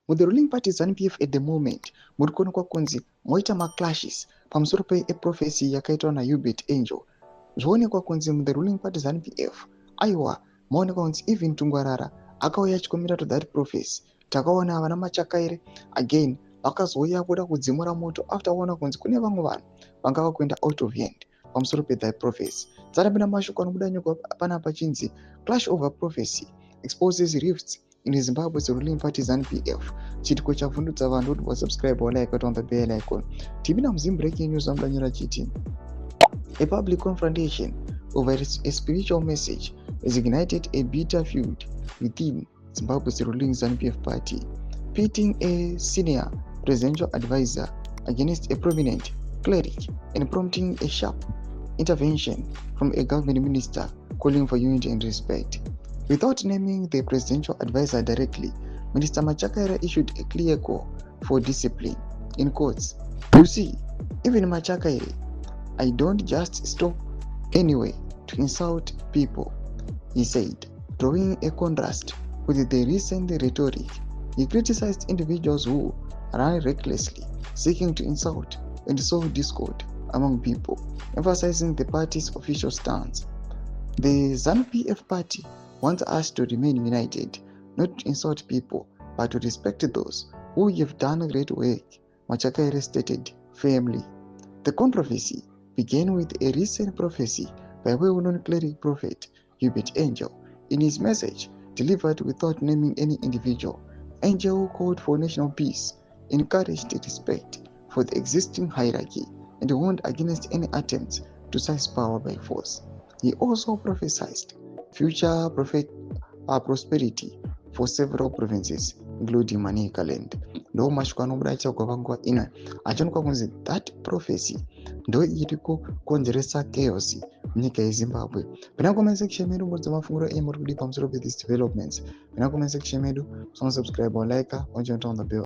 With the ruling party ZANU-PF at the moment, muri kuonekwa kunzi moita maclashes pamusoro prophecy yakaitwa naHubert Angel. Zvoonekwa kunzi the ruling party ZANU-PF aiwa maonekwa kunzi even Tungwarara akauya achikomera to that prophecy. Takaona vana Machakaire again vakazouya kuda kudzimura moto after kuona kunzi kune vamwe vanhu vanga vakuenda out of hand pamusoro that prophecy. Dzarambira mashoko anobuda nyika panapa chinzi clash over prophecy exposes rifts in Zimbabwe's ruling party ZANU-PF. Chitiko chavhundutsa vanhu kuti wasubscribe like on the bell icon. Tibina muzim breaking news amudanyira chiti. A public confrontation over a spiritual message has ignited a bitter feud within Zimbabwe's ruling ZANU-PF party, pitting a senior presidential advisor against a prominent cleric and prompting a sharp intervention from a government minister calling for unity and respect. Without naming the presidential advisor directly, Minister Machakaire issued a clear call for discipline. In quotes, "You see, even Machakaire, I don't just stop anyway to insult people," he said, drawing a contrast with the recent rhetoric. He criticized individuals who ran recklessly, seeking to insult and sow discord among people, emphasizing the party's official stance. The ZANU-PF party wants us to remain united, not to insult people, but to respect those who have done great work, Machakaire stated firmly. The controversy began with a recent prophecy by well-known cleric prophet Hubert Angel. In his message, delivered without naming any individual, Angel called for national peace, encouraged respect for the existing hierarchy, and warned against any attempts to seize power by force. He also prophesied future prosperity for several provinces, including Manicaland. Ndo mashoko anobuda chagwa panguva ino achionekwa kunzi that prophecy ndo iri kukonzeresa chaos munyika yeZimbabwe. Pena comment section medu mudza mafunguro emuri kudi pamusoro pe these developments. Pena comment section medu, subscribe or like, on the bell.